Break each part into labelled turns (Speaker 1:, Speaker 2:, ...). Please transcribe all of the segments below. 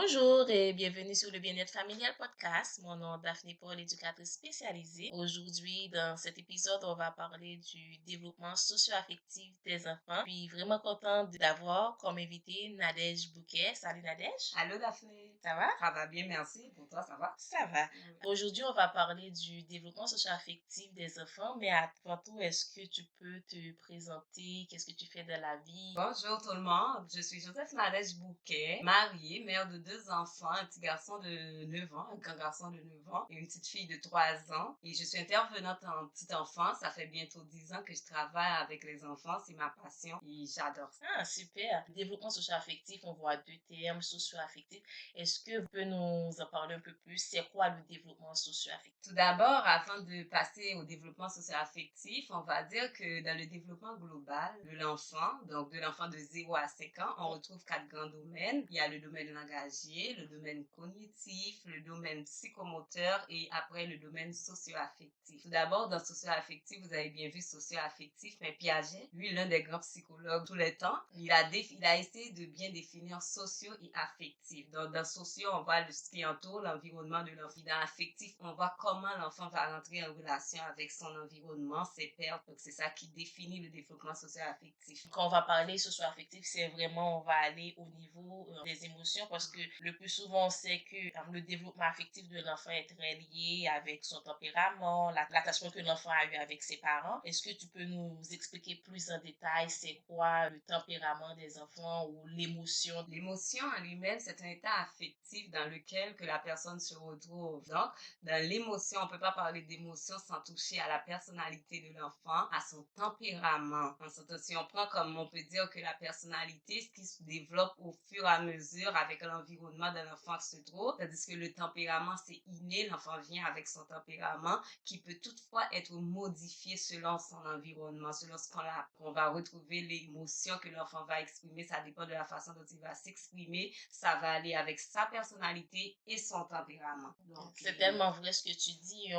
Speaker 1: Bonjour et bienvenue sur le Bien-être familial podcast. Mon nom est Daphné Paul, éducatrice spécialisée. Aujourd'hui, dans cet épisode, on va parler du développement socio-affectif des enfants. Je suis vraiment contente d'avoir comme invité Nadège Bouquet. Salut Nadège.
Speaker 2: Allô Daphné,
Speaker 1: Ça va?
Speaker 2: ça va bien, merci. Pour toi, ça va?
Speaker 1: Ça va.
Speaker 2: Oui.
Speaker 1: Aujourd'hui, on va parler du développement socio-affectif des enfants, mais avant tout, est-ce que tu peux te présenter? Qu'est-ce que tu fais de la vie?
Speaker 2: Bonjour tout le monde, je suis Joseph Nadège Bouquet, mariée, mère de 2 enfants, un petit garçon de 9 ans, un grand garçon de 9 ans et une petite fille de 3 ans. Et je suis intervenante en petite enfance, ça fait bientôt 10 ans que je travaille avec les enfants, c'est ma passion et j'adore ça.
Speaker 1: Ah, super. Développement socio-affectif, on voit deux termes, socio-affectif. Est-ce que vous pouvez nous en parler un peu plus? C'est quoi le développement socio-affectif?
Speaker 2: Tout d'abord, avant de passer au développement socio-affectif, on va dire que dans le développement global de l'enfant, donc de l'enfant de 0 à 5 ans, on retrouve 4 grands domaines. Il y a le domaine langagier, le domaine cognitif, le domaine psychomoteur et après le domaine socio-affectif. Tout d'abord, dans socio-affectif, vous avez bien vu socio-affectif, mais Piaget, lui, l'un des grands psychologues de tous les temps, il a essayé de bien définir socio et affectif. Donc, dans socio, on voit ce qui entoure l'environnement de l'enfant. Dans affectif, on voit comment l'enfant va rentrer en relation avec son environnement, ses pairs. Donc, c'est ça qui définit le développement socio-affectif.
Speaker 1: Quand on va parler socio-affectif, c'est vraiment, on va aller au niveau des émotions parce que le plus souvent, on sait que le développement affectif de l'enfant est très lié avec son tempérament, l'attachement que l'enfant a eu avec ses parents. Est-ce que tu peux nous expliquer plus en détail c'est quoi le tempérament des enfants ou l'émotion?
Speaker 2: L'émotion en lui-même, c'est un état affectif dans lequel que la personne se retrouve. Donc, dans l'émotion, on ne peut pas parler d'émotion sans toucher à la personnalité de l'enfant, à son tempérament. Si on prend comme on peut dire que la personnalité, ce qui se développe au fur et à mesure avec l'environnement de l'enfant se trouve, tandis que le tempérament, c'est inné, l'enfant vient avec son tempérament qui peut toutefois être modifié selon son environnement, selon ce qu'on va retrouver l'émotion que l'enfant va exprimer, ça dépend de la façon dont il va s'exprimer, ça va aller avec sa personnalité et son tempérament. Donc,
Speaker 1: c'est tellement vrai ce que tu dis.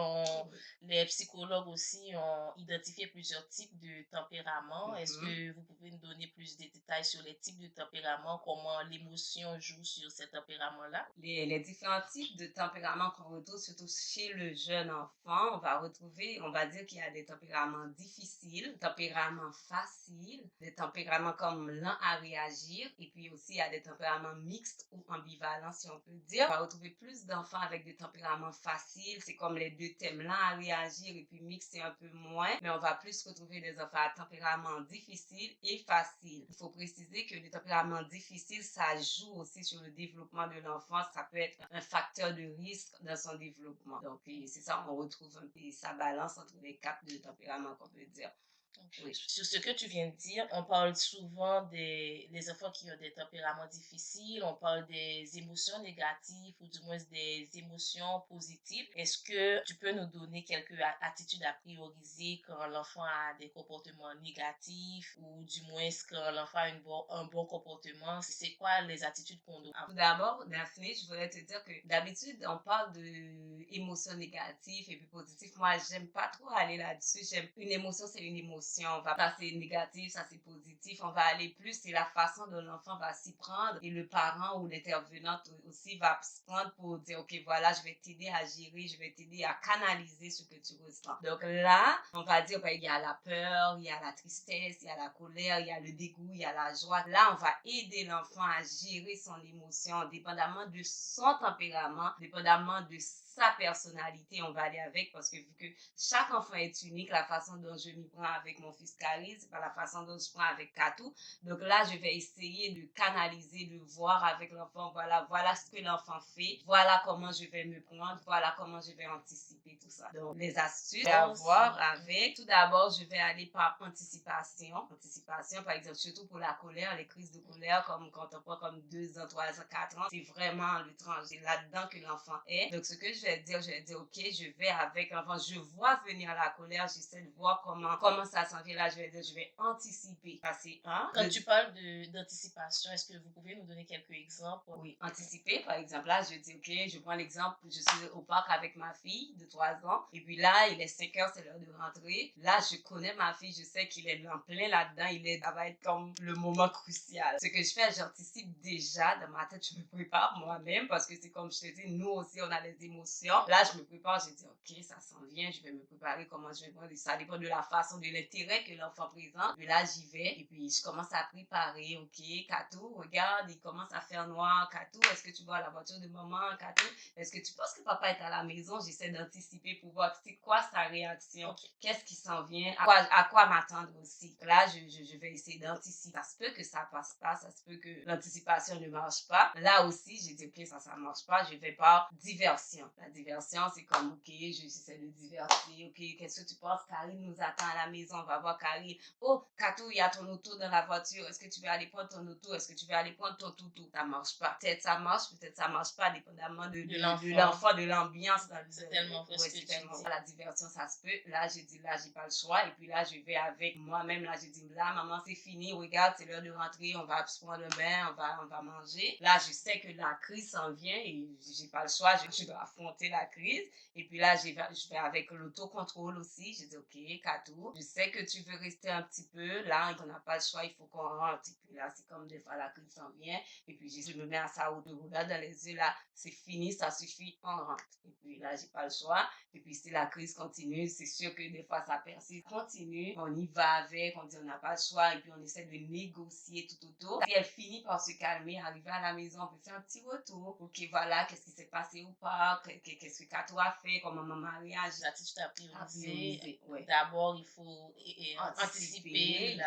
Speaker 1: Les psychologues aussi ont identifié plusieurs types de tempéraments. Est-ce que vous pouvez nous donner plus de détails sur les types de tempéraments, comment l'émotion joue sur ces tempéraments-là?
Speaker 2: les différents types de tempéraments qu'on retrouve, surtout chez le jeune enfant, on va dire qu'il y a des tempéraments difficiles, des tempéraments faciles, des tempéraments comme lents à réagir, et puis aussi il y a des tempéraments mixtes ou ambivalents, si on peut dire. On va retrouver plus d'enfants avec des tempéraments faciles, c'est comme les deux thèmes, lents à réagir et puis mixtes, c'est un peu moins, mais on va plus retrouver des enfants à tempéraments difficiles et faciles. Il faut préciser que les tempéraments difficiles, ça joue aussi sur le développement de l'enfant, ça peut être un facteur de risque dans son développement. Donc, c'est ça, on retrouve un peu sa balance entre les 4 de tempérament qu'on peut dire. Oui.
Speaker 1: Sur ce que tu viens de dire, on parle souvent des enfants qui ont des tempéraments difficiles, on parle des émotions négatives ou du moins des émotions positives. Est-ce que tu peux nous donner quelques attitudes à prioriser quand l'enfant a des comportements négatifs ou du moins quand l'enfant a un bon comportement? C'est quoi les attitudes qu'on doit avoir?
Speaker 2: Tout d'abord, Daphné, je voulais te dire que d'habitude, on parle de émotions négatives et puis positives. Moi, j'aime pas trop aller là-dessus. Une émotion, c'est une émotion. Ça, c'est négatif, ça, c'est positif. On va aller plus, c'est la façon dont l'enfant va s'y prendre et le parent ou l'intervenante aussi va se prendre pour dire, OK, voilà, je vais t'aider à gérer, je vais t'aider à canaliser ce que tu ressens. Donc là, on va dire, ben, il y a la peur, il y a la tristesse, il y a la colère, il y a le dégoût, il y a la joie. Là, on va aider l'enfant à gérer son émotion, dépendamment de son tempérament, dépendamment de sa personnalité, on va aller avec parce que vu que chaque enfant est unique, la façon dont je m'y prends avec mon fils Carrie, c'est pas la façon dont je prends avec Katou. Donc là, je vais essayer de canaliser, de voir avec l'enfant, voilà ce que l'enfant fait, voilà comment je vais me prendre, voilà comment je vais anticiper tout ça. Donc, les astuces à avoir avec, tout d'abord, je vais aller par anticipation. Anticipation, par exemple, surtout pour la colère, les crises de colère, comme quand on prend comme 2 ans, 3 ans, 4 ans, c'est vraiment le tranche. C'est là-dedans que l'enfant est. Donc, ce que je je vais dire, OK, je vais avec l'enfant, je vois venir la colère, j'essaie de voir comment ça s'en vient là, je vais dire, je vais anticiper. Ça, c'est un.
Speaker 1: Quand tu parles d'anticipation, est-ce que vous pouvez nous donner quelques exemples?
Speaker 2: Oui, anticiper, par exemple, là, je dis, OK, je prends l'exemple, je suis au parc avec ma fille de 3 ans, et puis là, il est 5 heures, c'est l'heure de rentrer. Là, je connais ma fille, je sais qu'il est en plein là-dedans, ça va être comme le moment crucial. Ce que je fais, j'anticipe déjà dans ma tête, je me prépare moi-même, parce que c'est comme je te dis, nous aussi, on a des émotions. Là, je me prépare, je dis, OK, ça s'en vient, je vais me préparer, comment je vais prendre, ça dépend de la façon, de l'intérêt que l'enfant présente. Et là, j'y vais, et puis je commence à préparer, OK, Katou, regarde, il commence à faire noir, Katou, est-ce que tu vois la voiture de maman, Katou, est-ce que tu penses que papa est à la maison? J'essaie d'anticiper pour voir c'est quoi sa réaction,
Speaker 1: Ok.
Speaker 2: qu'est-ce qui s'en vient, à quoi m'attendre aussi. Là, je vais essayer d'anticiper. Ça se peut que ça passe pas, ça se peut que l'anticipation ne marche pas. Là aussi, j'ai dit, OK, ça marche pas, je vais par diversion. La diversion, c'est comme, OK, j'essaie de divertir, OK, qu'est-ce que tu penses? Karine nous attend à la maison, on va voir Karine. Oh, Katou, il y a ton auto dans la voiture, est-ce que tu veux aller prendre ton auto? Est-ce que tu veux aller prendre ton toutou? Ça marche pas. Peut-être ça marche, peut-être ça marche pas, dépendamment
Speaker 1: De
Speaker 2: de
Speaker 1: l'enfant.
Speaker 2: l'enfant, de l'ambiance.
Speaker 1: C'est tellement vrai
Speaker 2: Ouais,
Speaker 1: ce que
Speaker 2: c'est
Speaker 1: tu
Speaker 2: tellement
Speaker 1: dis.
Speaker 2: la diversion, ça se peut. Là, j'ai dit, là, j'ai pas le choix. Et puis là, je vais avec moi-même. Là, j'ai dit, là, maman, c'est fini. Regarde, c'est l'heure de rentrer. On va se prendre un bain. On va manger. Là, je sais que la crise s'en vient et j'ai pas le choix. Je dois affronter la crise. Et puis là, je vais avec l'autocontrôle aussi. Je dis, OK, Katou, je sais que tu veux rester un petit peu. Là, on n'a pas le choix. Il faut qu'on rentre. Et puis là, c'est comme des fois la crise s'en vient. Et puis, je me mets à ça de regard dans les yeux. Là, c'est fini. Ça suffit. On rentre. Et puis là, j'ai pas le choix. Et puis, si la crise continue, c'est sûr que des fois, ça persiste. Continue, on y va avec, on dit on n'a pas le choix, et puis on essaie de négocier tout autour. Si elle finit par se calmer, arriver à la maison, on peut faire un petit retour. OK, voilà, qu'est-ce qui s'est passé ou pas, qu'est-ce que Kato a fait, comment maman a réagi.
Speaker 1: L'attitude à prioriser.
Speaker 2: Ouais.
Speaker 1: D'abord, il faut anticiper
Speaker 2: Oui,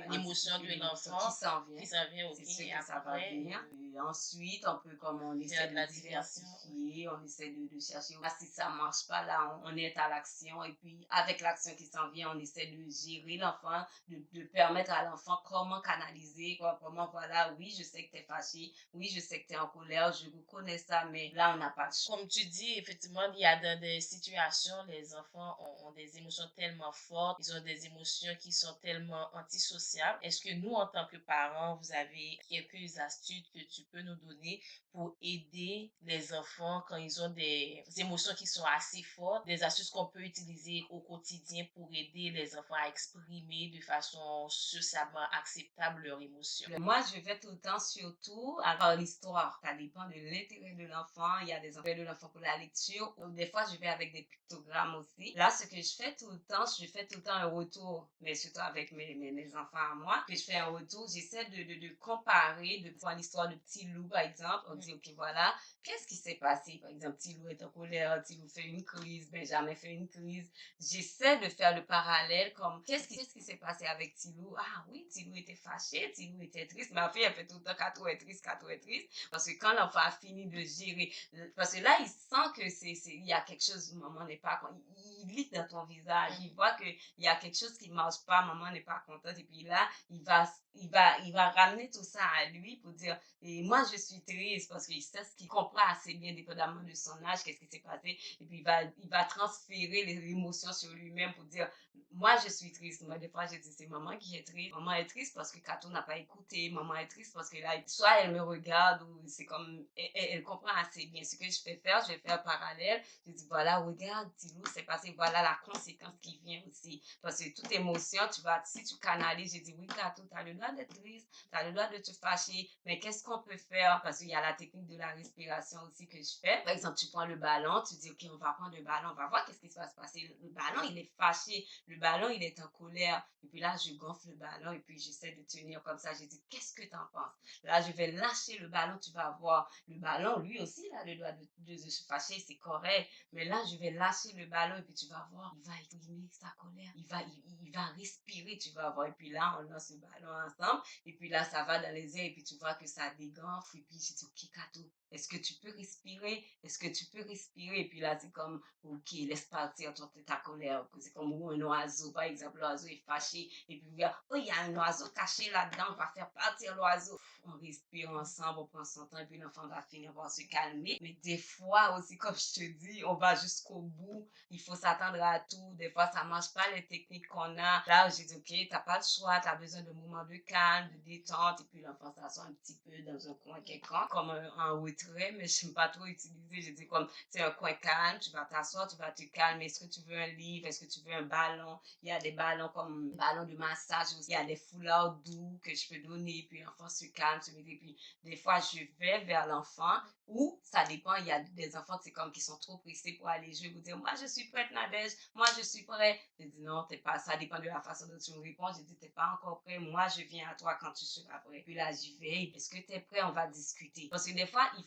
Speaker 1: l'émotion
Speaker 2: anticiper
Speaker 1: de
Speaker 2: l'émotion
Speaker 1: l'enfant
Speaker 2: qui
Speaker 1: qui
Speaker 2: s'en
Speaker 1: s'en vient,
Speaker 2: vient.
Speaker 1: ok,
Speaker 2: C'est sûr
Speaker 1: et
Speaker 2: que ça va
Speaker 1: après,
Speaker 2: venir. Et ensuite, on peut, comme on essaie
Speaker 1: faire de
Speaker 2: de
Speaker 1: la diversion.
Speaker 2: diversifier, on essaie de chercher. Là, si ça marche pas, là, on est à l'action. Et puis, avec l'action qui s'en vient, on essaie de gérer l'enfant, de permettre à l'enfant comment canaliser, comment, voilà, oui, je sais que tu es fâché, oui, je sais que tu es en colère, je reconnais ça, mais là, on n'a pas de choix.
Speaker 1: Comme tu dis, effectivement, il y a dans des situations, les enfants ont des émotions tellement fortes, ils ont des émotions qui sont tellement antisociables. Est-ce que nous, en tant que parents, vous avez quelques astuces que tu peux nous donner pour aider les enfants quand ils ont des émotions qui sont assez fortes, des astuces qu'on peut utiliser au quotidien pour aider les enfants à exprimer de façon socialement acceptable leurs émotions?
Speaker 2: Moi, je vais tout le temps surtout à l'histoire. Ça dépend de l'intérêt de l'enfant. Il y a des intérêts de l'enfant pour la lecture. Ou des fois, je vais avec des pictogrammes aussi. Là, ce que je fais tout le temps, je fais tout le temps un retour, mais surtout avec mes enfants à moi, que je fais un retour. J'essaie de comparer, de voir l'histoire de Petit Loup, par exemple. On dit, OK, voilà, qu'est-ce qui s'est passé? Par exemple, Petit Loup est en colère, Petit Loup fait une crise, Benjamin fait une crise. J'essaie de faire le parallèle comme qu'est-ce qui s'est passé avec Tilou? Ah oui, Tilou était fâché, Tilou était triste. Ma fille, elle fait tout le temps Kato est triste, Kato est triste. Parce que quand l'enfant a fini de gérer, parce que là, il sent que il y a quelque chose, maman n'est pas, il lit dans ton visage, il voit qu'il y a quelque chose qui ne marche pas, maman n'est pas contente. Et puis là, il va ramener tout ça à lui pour dire, et moi, je suis triste parce qu'il sait ce qu'il comprend assez bien, dépendamment de son âge, qu'est-ce qui s'est passé. Et puis, il va transférer les émotions sur lui-même pour dire, moi, je suis triste. Moi, des fois, je dis, c'est maman qui est triste. Maman est triste parce que Kato n'a pas écouté. Maman est triste parce que là, soit elle me regarde ou c'est comme, elle comprend assez bien ce que je fais faire. Je vais faire parallèle. Je dis, voilà, regarde, Tilou, c'est passé. Voilà la conséquence qui vient aussi. Parce que toute émotion, si tu canalises, je dis, oui, Kato, tu as le droit d'être triste. Tu as le droit de te fâcher. Mais qu'est-ce qu'on peut faire? Parce qu'il y a la technique de la respiration aussi que je fais. Par exemple, tu prends le ballon, tu dis, OK, on va prendre le ballon, on va voir qu'est-ce qui va se passer. Le ballon, il est fâché. Le ballon, il est en colère. Et puis là, je gonfle le ballon et puis j'essaie de tenir comme ça. Je dis, qu'est-ce que tu en penses? Là, je vais lâcher le ballon, tu vas voir. Le ballon, lui aussi, il a le droit de se fâcher, c'est correct. Mais là, je vais lâcher le ballon et puis tu vas voir, il va exprimer sa colère. Il va respirer, tu vas voir. Et puis là, on lance le ballon ensemble. Et puis là, ça va dans les airs et puis tu vois que ça dégonfle. Et puis je dis, OK, Kato, est-ce que tu peux respirer? Est-ce que tu peux respirer? Et puis là, c'est comme, OK, laisse partir ta colère. C'est comme un oiseau, par exemple, l'oiseau est fâché. Et puis, regarde, oh, il y a un oiseau caché là-dedans, on va faire partir l'oiseau. On respire ensemble, on prend son temps, et puis l'enfant va finir par se calmer. Mais des fois aussi, comme je te dis, on va jusqu'au bout. Il faut s'attendre à tout. Des fois, ça marche pas les techniques qu'on a. Là, j'ai dit, OK, t'as pas le choix, t'as besoin de moments de calme, de détente. Et puis, l'enfant s'assoit un petit peu dans un coin quelconque, comme un retrait, mais je n'aime pas trop utiliser. J'ai dit, comme, c'est un coin calme, tu vas t'asseoir, tu vas te calmer. Est-ce que tu veux un livre? Est-ce que tu veux un ballon? Il y a des ballons comme ballon de massage aussi. Il y a des foulards doux que je peux donner. Puis, l'enfant se calme, se met. Et puis, des fois, je vais vers l'enfant ou ça dépend, il y a des enfants, c'est comme qui sont trop pressés pour aller jouer, vous dire, moi je suis prête Nadège, moi je suis prêt. Je dis non, t'es pas, ça dépend de la façon dont tu me réponds. Je dis, t'es pas encore prêt, moi je viens à toi quand tu seras prêt. Puis là, j'y vais, est-ce que t'es prêt, on va discuter. Parce que des fois, il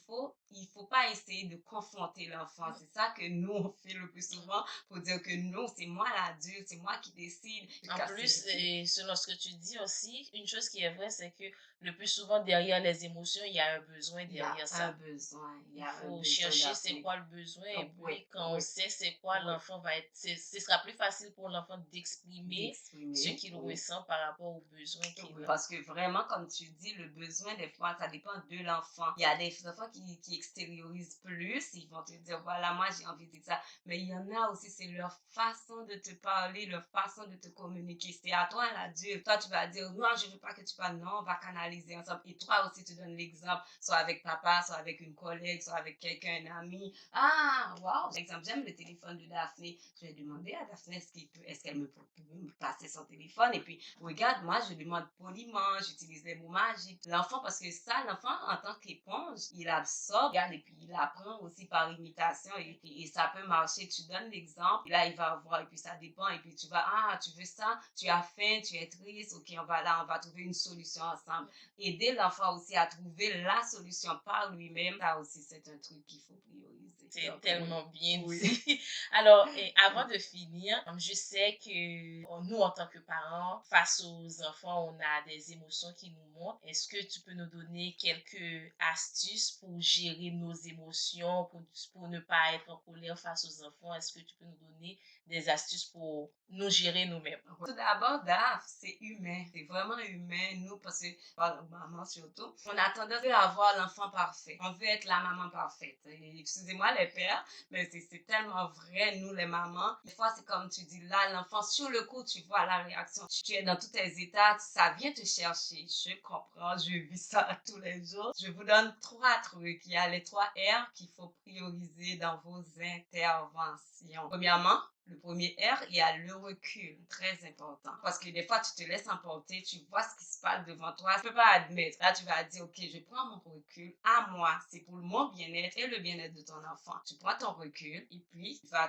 Speaker 2: faut pas essayer de confronter l'enfant. C'est ça que nous, on fait le plus souvent pour dire que non, c'est moi l'adulte, c'est moi qui décide.
Speaker 1: En plus, et selon ce que tu dis aussi, une chose qui est vraie, c'est que le plus souvent, derrière les émotions, il y a un besoin derrière ça.
Speaker 2: Un besoin.
Speaker 1: Il faut chercher c'est quoi le besoin et puis quand on sait c'est quoi, l'enfant va être, ce sera plus facile pour l'enfant d'exprimer ce qu'il ressent par rapport aux besoins qu'il a.
Speaker 2: Parce que vraiment, comme tu dis, le besoin, des fois, ça dépend de l'enfant. Il y a des enfants qui extériorisent plus, ils vont te dire, voilà, moi j'ai envie de dire ça. Mais il y en a aussi, c'est leur façon de te parler, leur façon de te communiquer. C'est à toi l'adulte. Toi, tu vas dire, non, je ne veux pas que tu parles, non, on va canaliser ensemble. Et toi aussi, tu donnes l'exemple, soit avec papa, soit avec une collègue, soit avec quelqu'un, un ami. Ah, wow! Par exemple, j'aime le téléphone de Daphné. Je vais demander à Daphné, est-ce qu'elle peut me passer son téléphone? Et puis, regarde, moi, je demande poliment, j'utilise les mots magiques. L'enfant, parce que ça, l'enfant, en tant qu'éponge, il absorbe, regarde, et puis il apprend aussi par imitation et ça peut marcher. Tu donnes l'exemple, et là, il va voir, et puis ça dépend, et puis tu vas, ah, tu veux ça, tu as faim, tu es triste, ok, on va trouver une solution ensemble. Aider l'enfant aussi à trouver la solution par lui-même, ça aussi, c'est un truc qu'il faut prioriser.
Speaker 1: C'est tellement bien dit. Alors, avant de finir, je sais que nous, en tant que parents, face aux enfants, on a des émotions qui nous montent. Est-ce que tu peux nous donner quelques astuces pour gérer nos émotions, pour ne pas être en colère face aux enfants? Est-ce que tu peux nous donner des astuces pour nous gérer nous-mêmes?
Speaker 2: Tout d'abord, Daph, c'est humain. C'est vraiment humain, nous, parce que, maman surtout, on a tendance à avoir l'enfant parfait. On veut être la maman parfaite. Et, excusez-moi les pères, mais c'est tellement vrai, nous les mamans. Des fois, c'est comme tu dis, là, l'enfant, sur le coup, tu vois la réaction. Tu es dans tous tes états, ça vient te chercher. Je comprends, je vis ça tous les jours. Je vous donne 3 trucs. Il y a les 3 R qu'il faut prioriser dans vos interventions. Premièrement, le premier R, il y a le recul, très important. Parce que des fois, tu te laisses emporter, tu vois ce qui se passe devant toi. Tu ne peux pas admettre. Là, tu vas dire, OK, je prends mon recul à moi. C'est pour mon bien-être et le bien-être de ton enfant. Tu prends ton recul et puis, tu vas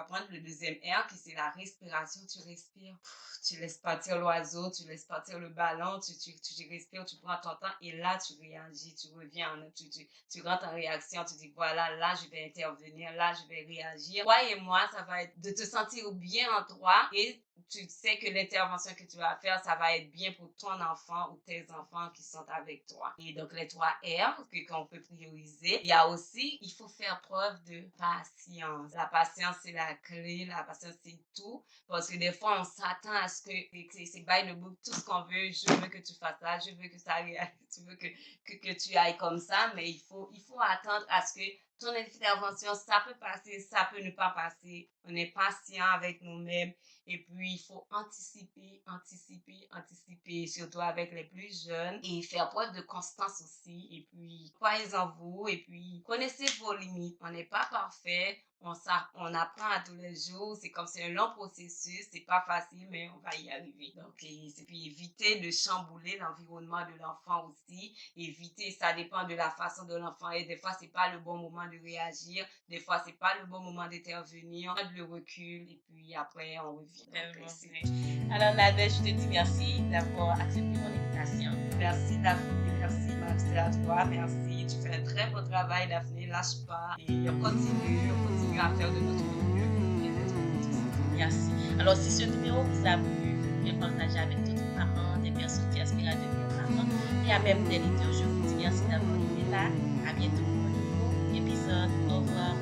Speaker 2: prendre le deuxième R, qui c'est la respiration. Tu respires. Tu laisses partir l'oiseau, tu laisses partir le ballon, tu respires, tu prends ton temps et là, tu réagis, tu reviens, tu rentres en réaction, tu dis, voilà, là, je vais intervenir, là, je vais réagir. Toi et moi, ça va être de te sentir bien en toi et tu sais que l'intervention que tu vas faire, ça va être bien pour ton enfant ou tes enfants qui sont avec toi. Et donc, les 3 R qu'on peut prioriser. Il y a aussi, il faut faire preuve de patience. La patience, c'est la clé. La patience, c'est tout. Parce que des fois, on s'attend à ce que c'est by the book, tout ce qu'on veut. Je veux que tu fasses ça, je veux que ça réagisse, tu veux que tu ailles comme ça. Mais il faut attendre à ce que ton intervention, ça peut passer, ça peut ne pas passer. On est patient avec nous-mêmes. Et puis, il faut anticiper, surtout avec les plus jeunes. Et faire preuve de constance aussi. Et puis, croyez en vous. Et puis, connaissez vos limites. On n'est pas parfait. On apprend à tous les jours. C'est comme c'est un long processus. C'est pas facile, mais on va y arriver. Donc, et puis éviter de chambouler l'environnement de l'enfant aussi. Éviter, ça dépend de la façon dont l'enfant est. Des fois, c'est pas le bon moment de réagir. Des fois, c'est pas le bon moment d'intervenir. Prendre le recul et puis après, on revient.
Speaker 1: Alors, Nadège, je te dis merci d'avoir accepté mon invitation.
Speaker 2: Merci, Daphné. Merci, merci à toi. Merci. Tu fais un très beau travail, Daphné. Lâche pas. Et on continue à faire de notre mieux.
Speaker 1: Merci. Alors, si ce numéro vous a plu, vous pouvez partager avec d'autres parents, des personnes qui aspirent à devenir parents et à même des leaders. Je vous dis merci d'avoir été là. À bientôt pour un nouveau épisode. Au revoir.